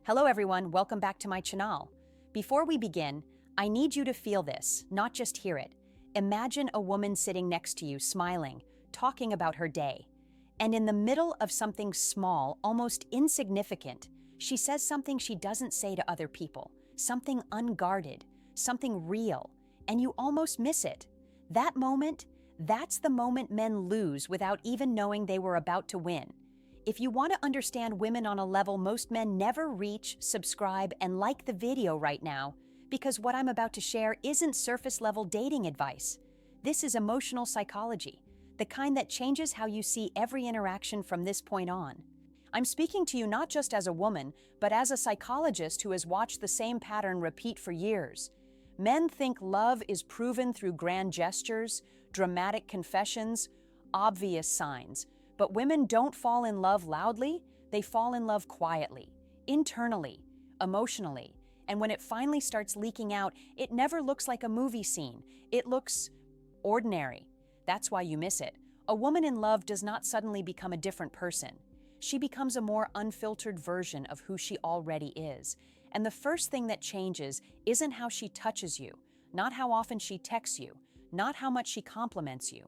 Hello everyone, welcome back to my channel. Before we begin, I need you to feel this, not just hear it. Imagine a woman sitting next to you, smiling, talking about her day. And in the middle of something small, almost insignificant, she says something she doesn't say to other people, something unguarded, something real, and you almost miss it. That moment, that's the moment men lose without even knowing they were about to win. If you want to understand women on a level most men never reach, subscribe and like the video right now, because what I'm about to share isn't surface-level dating advice. This is emotional psychology, the kind that changes how you see every interaction from this point on. I'm speaking to you not just as a woman, but as a psychologist who has watched the same pattern repeat for years. Men think love is proven through grand gestures, dramatic confessions, obvious signs. But women don't fall in love loudly, they fall in love quietly, internally, emotionally. And when it finally starts leaking out, it never looks like a movie scene. It looks ordinary. That's why you miss it. A woman in love does not suddenly become a different person. She becomes a more unfiltered version of who she already is. And the first thing that changes isn't how she touches you, not how often she texts you, not how much she compliments you.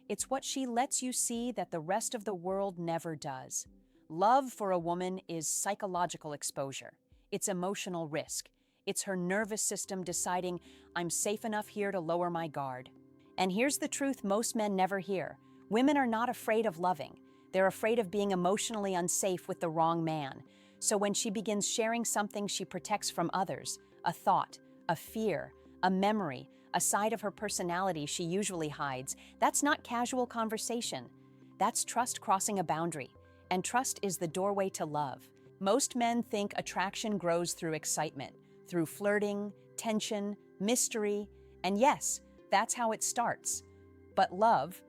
It's what she lets you see that the rest of the world never does. Love for a woman is psychological exposure. It's emotional risk. It's her nervous system deciding, I'm safe enough here to lower my guard. And here's the truth most men never hear. Women are not afraid of loving. They're afraid of being emotionally unsafe with the wrong man. So when she begins sharing something she protects from others, a thought, a fear, a memory, a side of her personality she usually hides, that's not casual conversation. That's trust crossing a boundary. And trust is the doorway to love. Most men think attraction grows through excitement, through flirting, tension, mystery, and yes, that's how it starts. But love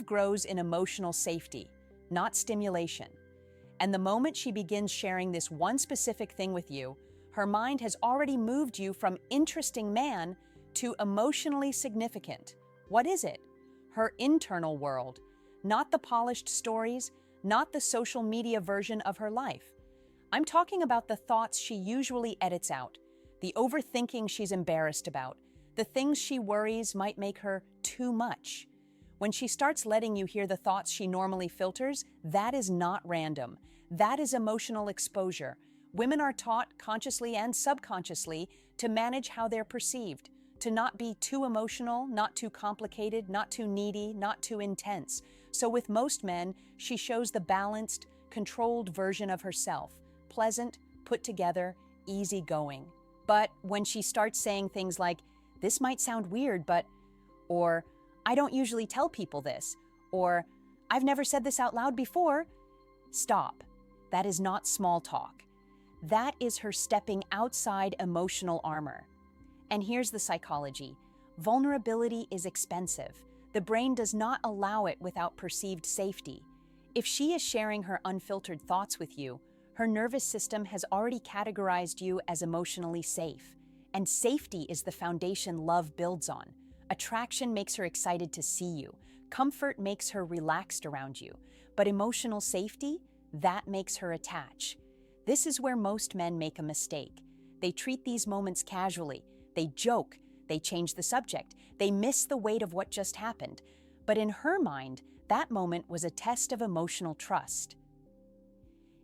grows in emotional safety, not stimulation. And the moment she begins sharing this one specific thing with you, her mind has already moved you from interesting man to emotionally significant. What is it? Her internal world, not the polished stories, not the social media version of her life. I'm talking about the thoughts she usually edits out, the overthinking she's embarrassed about, the things she worries might make her too much. When she starts letting you hear the thoughts she normally filters, that is not random. That is emotional exposure. Women are taught, consciously and subconsciously, to manage how they're perceived, to not be too emotional, not too complicated, not too needy, not too intense. So with most men, she shows the balanced, controlled version of herself, pleasant, put together, easygoing. But when she starts saying things like, this might sound weird, but, or, I don't usually tell people this, or, I've never said this out loud before, stop. That is not small talk. That is her stepping outside emotional armor. And here's the psychology. Vulnerability is expensive. The brain does not allow it without perceived safety. If she is sharing her unfiltered thoughts with you, her nervous system has already categorized you as emotionally safe. And safety is the foundation love builds on. Attraction makes her excited to see you. Comfort makes her relaxed around you. But emotional safety, that makes her attach. This is where most men make a mistake. They treat these moments casually. They joke, they change the subject, they miss the weight of what just happened. But in her mind, that moment was a test of emotional trust.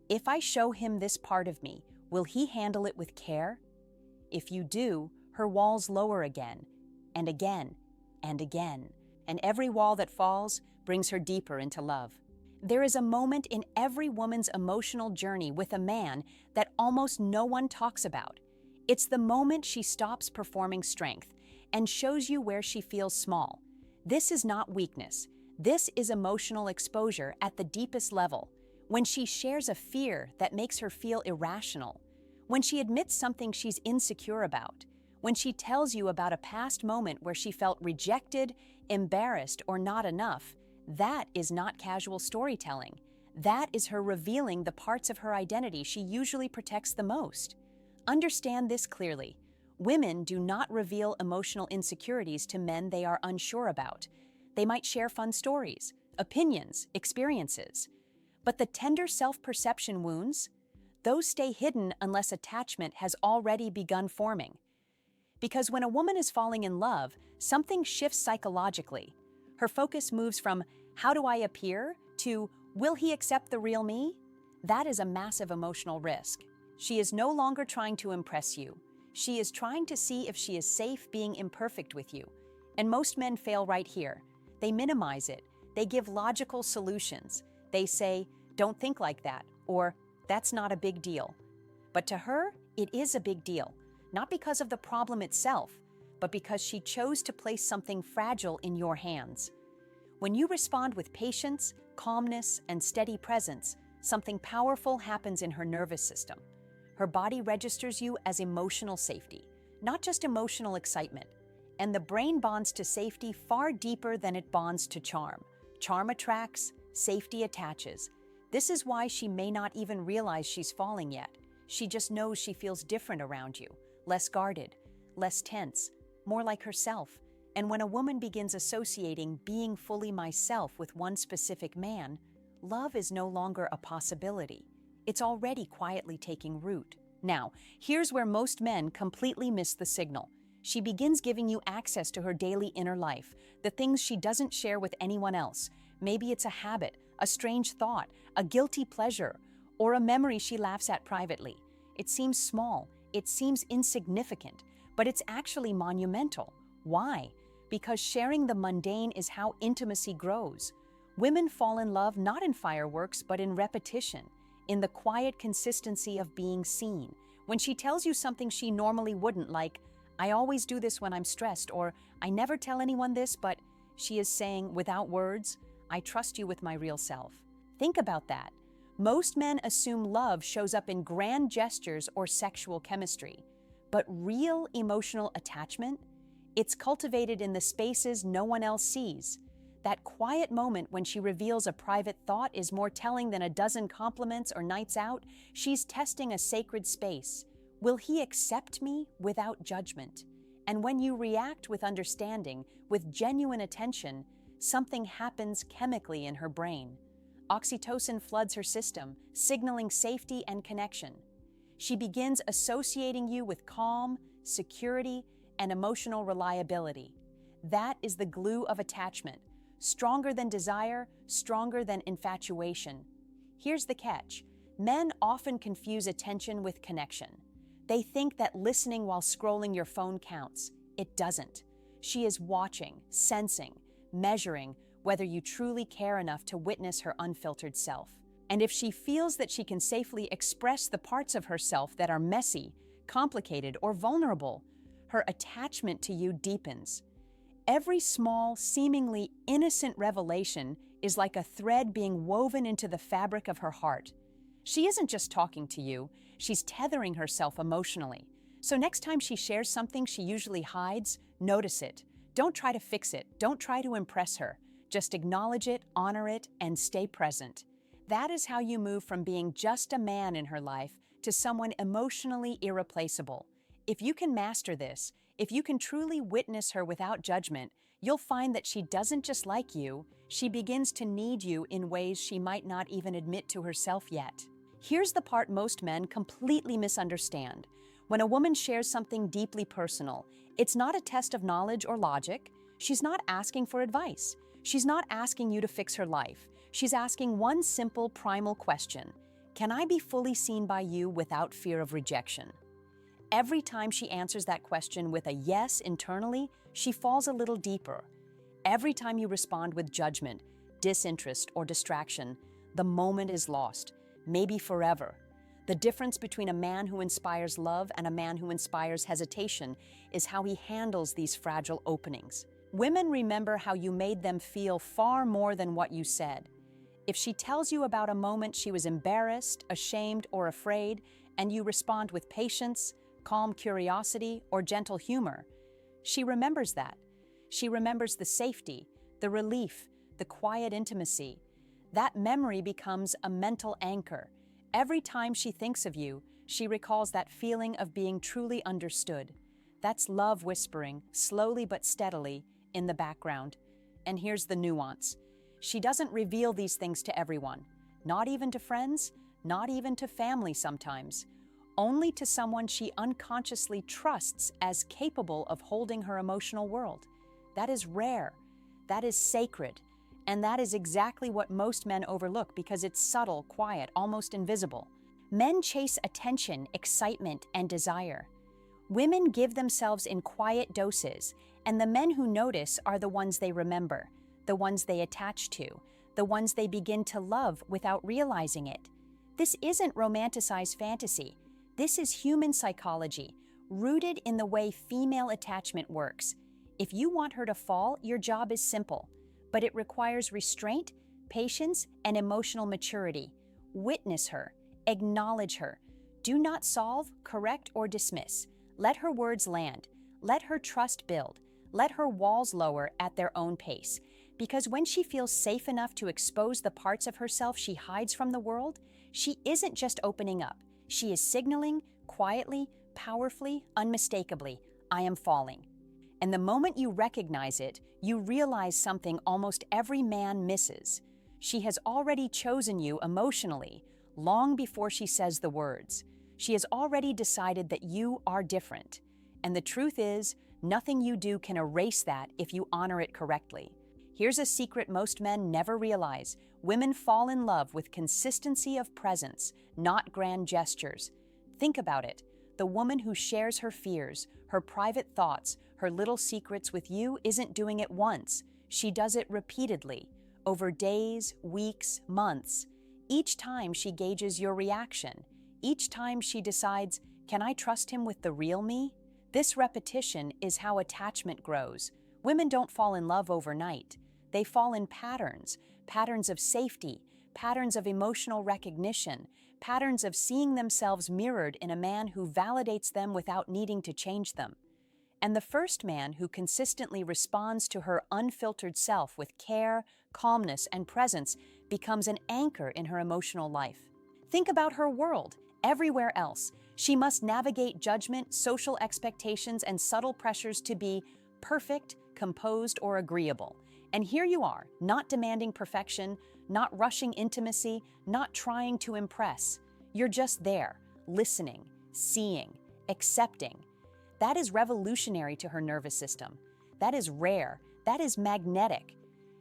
If I show him this part of me, will he handle it with care? If you do, her walls lower again, and again, and again. And every wall that falls brings her deeper into love. There is a moment in every woman's emotional journey with a man that almost no one talks about. It's the moment she stops performing strength and shows you where she feels small. This is not weakness. This is emotional exposure at the deepest level. When she shares a fear that makes her feel irrational. When she admits something she's insecure about. When she tells you about a past moment where she felt rejected, embarrassed, or not enough. That is not casual storytelling. That is her revealing the parts of her identity she usually protects the most. Understand this clearly. Women do not reveal emotional insecurities to men they are unsure about. They might share fun stories, opinions, experiences. But the tender self-perception wounds, Those stay hidden unless attachment has already begun forming. Because when a woman is falling in love, something shifts psychologically. Her focus moves from, how do I appear, to, will he accept the real me? That is a massive emotional risk. She is no longer trying to impress you. She is trying to see if she is safe being imperfect with you. And most men fail right here. They minimize it. They give logical solutions. They say, don't think like that, or that's not a big deal. But to her, it is a big deal, not because of the problem itself, but because she chose to place something fragile in your hands. When you respond with patience, calmness, and steady presence, something powerful happens in her nervous system. Her body registers you as emotional safety, not just emotional excitement. And the brain bonds to safety far deeper than it bonds to charm. Charm attracts, safety attaches. This is why she may not even realize she's falling yet. She just knows she feels different around you, less guarded, less tense, more like herself. And when a woman begins associating being fully myself with one specific man, love is no longer a possibility. It's already quietly taking root. Now, here's where most men completely miss the signal. She begins giving you access to her daily inner life, the things she doesn't share with anyone else. Maybe it's a habit, a strange thought, a guilty pleasure, or a memory she laughs at privately. It seems small, it seems insignificant, but it's actually monumental. Why? Because sharing the mundane is how intimacy grows. Women fall in love not in fireworks, but in repetition, in the quiet consistency of being seen. When she tells you something she normally wouldn't, like, I always do this when I'm stressed, or I never tell anyone this, but she is saying, without words, I trust you with my real self. Think about that. Most men assume love shows up in grand gestures or sexual chemistry, but real emotional attachment, it's cultivated in the spaces no one else sees. That quiet moment when she reveals a private thought is more telling than a dozen compliments or nights out. She's testing a sacred space. Will he accept me without judgment? And when you react with understanding, with genuine attention, something happens chemically in her brain. Oxytocin floods her system, signaling safety and connection. She begins associating you with calm, security, and emotional reliability. That is the glue of attachment, stronger than desire, stronger than infatuation. Here's the catch. Men often confuse attention with connection. They think that listening while scrolling your phone counts. It doesn't. She is watching, sensing, measuring whether you truly care enough to witness her unfiltered self. And if she feels that she can safely express the parts of herself that are messy, complicated, or vulnerable, her attachment to you deepens. Every small, seemingly innocent revelation is like a thread being woven into the fabric of her heart. She isn't just talking to you, she's tethering herself emotionally. So next time she shares something she usually hides, notice it. Don't try to fix it. Don't try to impress her. Just acknowledge it, honor it, and stay present. That is how you move from being just a man in her life to someone emotionally irreplaceable. If you can master this, if you can truly witness her without judgment, you'll find that she doesn't just like you, she begins to need you in ways she might not even admit to herself yet. Here's the part most men completely misunderstand. When a woman shares something deeply personal, it's not a test of knowledge or logic. She's not asking for advice. She's not asking you to fix her life. She's asking one simple, primal question. Can I be fully seen by you without fear of rejection? Every time she answers that question with a yes internally, she falls a little deeper. Every time you respond with judgment, disinterest, or distraction, the moment is lost, maybe forever. The difference between a man who inspires love and a man who inspires hesitation is how he handles these fragile openings. Women remember how you made them feel far more than what you said. If she tells you about a moment she was embarrassed, ashamed, or afraid, and you respond with patience, calm curiosity, or gentle humor, she remembers that. She remembers the safety, the relief, the quiet intimacy. That memory becomes a mental anchor. Every time she thinks of you, she recalls that feeling of being truly understood. That's love whispering, slowly but steadily, in the background. And here's the nuance. She doesn't reveal these things to everyone, not even to friends, not even to family sometimes, only to someone she unconsciously trusts as capable of holding her emotional world. That is rare, that is sacred, and that is exactly what most men overlook because it's subtle, quiet, almost invisible. Men chase attention, excitement, and desire. Women give themselves in quiet doses, and the men who notice are the ones they remember, the ones they attach to, the ones they begin to love without realizing it. This isn't romanticized fantasy. This is human psychology, rooted in the way female attachment works. If you want her to fall, your job is simple, but it requires restraint, patience, and emotional maturity. Witness her, acknowledge her. Do not solve, correct, or dismiss. Let her words land. Let her trust build. Let her walls lower at their own pace. Because when she feels safe enough to expose the parts of herself she hides from the world, she isn't just opening up. She is signaling, quietly, powerfully, unmistakably, I am falling. And the moment you recognize it, you realize something almost every man misses. She has already chosen you emotionally, long before she says the words. She has already decided that you are different. And the truth is, nothing you do can erase that if you honor it correctly. Here's a secret most men never realize. Women fall in love with consistency of presence, not grand gestures. Think about it. The woman who shares her fears, her private thoughts, her little secrets with you isn't doing it once. She does it repeatedly, over days, weeks, months. Each time she gauges your reaction. Each time she decides, can I trust him with the real me? This repetition is how attachment grows. Women don't fall in love overnight. They fall in patterns, patterns of safety, patterns of emotional recognition, patterns of seeing themselves mirrored in a man who validates them without needing to change them. And the first man who consistently responds to her unfiltered self with care, calmness, and presence becomes an anchor in her emotional life. Think about her world. Everywhere else, she must navigate judgment, social expectations, and subtle pressures to be perfect, composed, or agreeable. And here you are, not demanding perfection, not rushing intimacy, not trying to impress. You're just there, listening, seeing, accepting. That is revolutionary to her nervous system. That is rare. That is magnetic.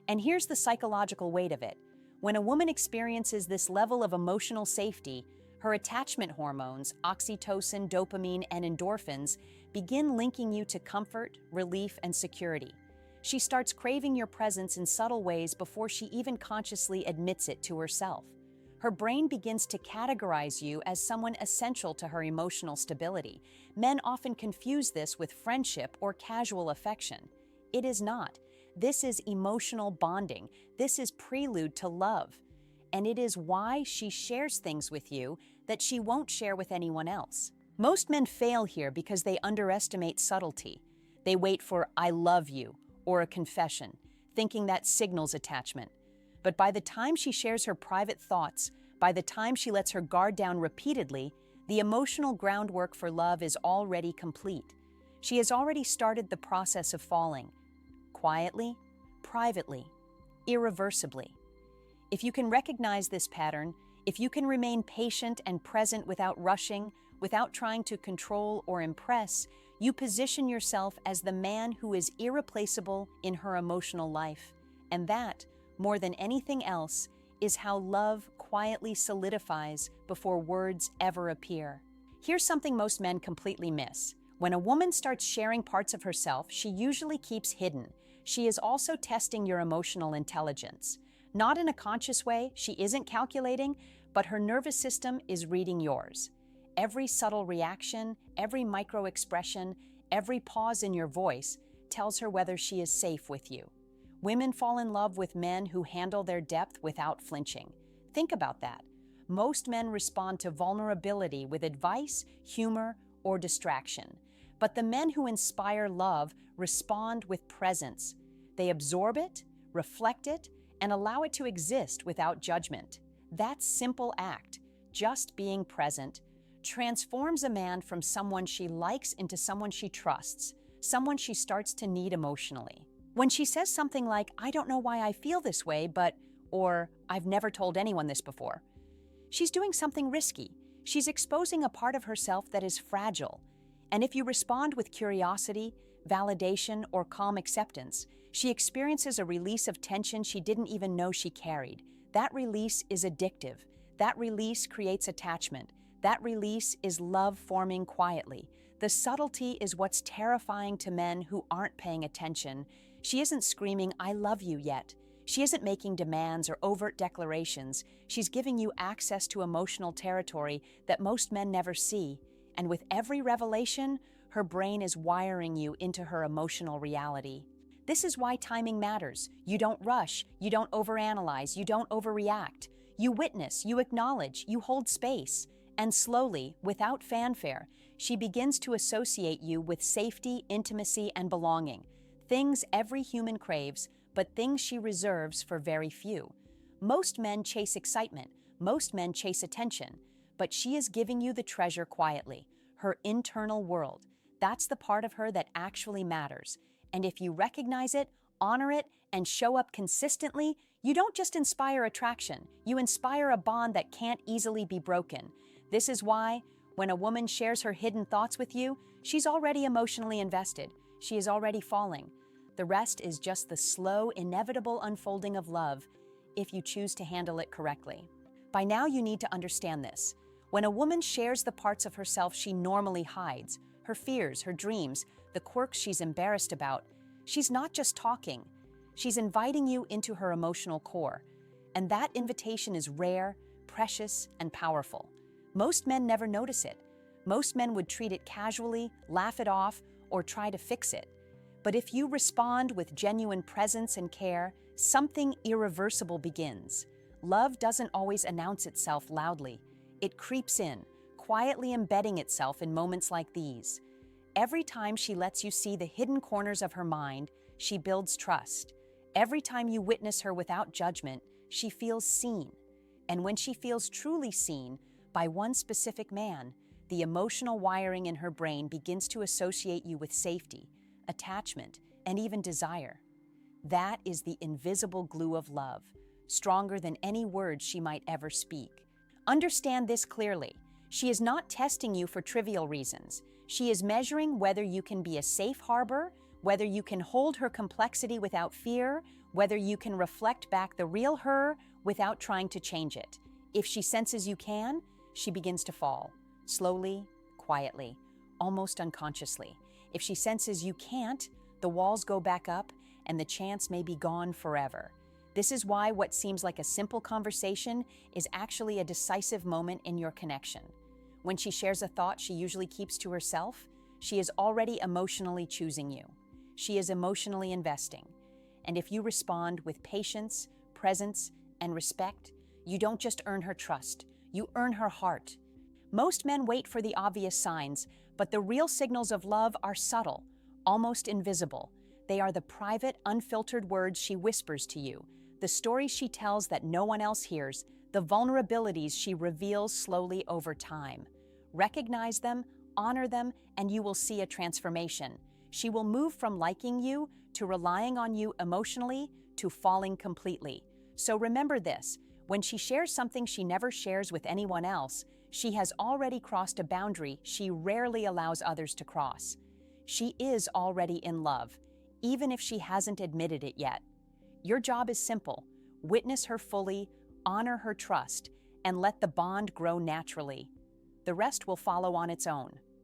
And here's the psychological weight of it. When a woman experiences this level of emotional safety, her attachment hormones, oxytocin, dopamine, and endorphins, begin linking you to comfort, relief, and security. She starts craving your presence in subtle ways before she even consciously admits it to herself. Her brain begins to categorize you as someone essential to her emotional stability. Men often confuse this with friendship or casual affection. It is not. This is emotional bonding. This is prelude to love. And it is why she shares things with you that she won't share with anyone else. Most men fail here because they underestimate subtlety. They wait for "I love you" or a confession, thinking that signals attachment. But by the time she shares her private thoughts, by the time she lets her guard down repeatedly, the emotional groundwork for love is already complete. She has already started the process of falling, quietly, privately, irreversibly. If you can recognize this pattern, if you can remain patient and present without rushing, without trying to control or impress, you position yourself as the man who is irreplaceable in her emotional life. And that, more than anything else, is how love quietly solidifies before words ever appear. Here's something most men completely miss. When a woman starts sharing parts of herself she usually keeps hidden, she is also testing your emotional intelligence. Not in a conscious way, she isn't calculating, but her nervous system is reading yours. Every subtle reaction, every micro-expression, every pause in your voice tells her whether she is safe with you. Women fall in love with men who handle their depth without flinching. Think about that. Most men respond to vulnerability with advice, humor, or distraction. But the men who inspire love respond with presence. They absorb it, reflect it, and allow it to exist without judgment. That simple act, just being present, transforms a man from someone she likes into someone she trusts, someone she starts to need emotionally. When she says something like, "I don't know why I feel this way, but," or "I've never told anyone this before," She's doing something risky. She's exposing a part of herself that is fragile. And if you respond with curiosity, validation, or calm acceptance, she experiences a release of tension she didn't even know she carried. That release is addictive. That release creates attachment. That release is love forming quietly. The subtlety is what's terrifying to men who aren't paying attention. She isn't screaming, "I love you" yet. She isn't making demands or overt declarations. She's giving you access to emotional territory that most men never see. And with every revelation, her brain is wiring you into her emotional reality. This is why timing matters. You don't rush, you don't overanalyze, you don't overreact. You witness, you acknowledge, you hold space. And slowly, without fanfare, she begins to associate you with safety, intimacy, and belonging. Things every human craves, but things she reserves for very few. Most men chase excitement, most men chase attention, but she is giving you the treasure quietly, her internal world. That's the part of her that actually matters. And if you recognize it, honor it, and show up consistently, you don't just inspire attraction, you inspire a bond that can't easily be broken. This is why, when a woman shares her hidden thoughts with you, she's already emotionally invested. She is already falling. The rest is just the slow, inevitable unfolding of love, if you choose to handle it correctly. By now, you need to understand this. When a woman shares the parts of herself she normally hides, her fears, her dreams, the quirks she's embarrassed about, she's not just talking. She's inviting you into her emotional core. And that invitation is rare, precious, and powerful. Most men never notice it. Most men would treat it casually, laugh it off, or try to fix it. But if you respond with genuine presence and care, something irreversible begins. Love doesn't always announce itself loudly. It creeps in, quietly embedding itself in moments like these. Every time she lets you see the hidden corners of her mind, she builds trust. Every time you witness her without judgment, she feels seen. And when she feels truly seen by one specific man, the emotional wiring in her brain begins to associate you with safety, attachment, and even desire. That is the invisible glue of love, stronger than any words she might ever speak. Understand this clearly. She is not testing you for trivial reasons. She is measuring whether you can be a safe harbor, whether you can hold her complexity without fear, whether you can reflect back the real her without trying to change it. If she senses you can, she begins to fall, slowly, quietly, almost unconsciously. If she senses you can't, the walls go back up and the chance may be gone forever. This is why what seems like a simple conversation is actually a decisive moment in your connection. When she shares a thought she usually keeps to herself, she is already emotionally choosing you. She is emotionally investing. And if you respond with patience, presence, and respect, you don't just earn her trust, you earn her heart. Most men wait for the obvious signs, but the real signals of love are subtle, almost invisible. They are the private, unfiltered words she whispers to you, the stories she tells that no one else hears, the vulnerabilities she reveals slowly over time. Recognize them, honor them, and you will see a transformation. She will move from liking you to relying on you emotionally to falling completely. So remember this, when she shares something she never shares with anyone else, she has already crossed a boundary she rarely allows others to cross. She is already in love, even if she hasn't admitted it yet. Your job is simple. Witness her fully, honor her trust, and let the bond grow naturally. The rest will follow on its own.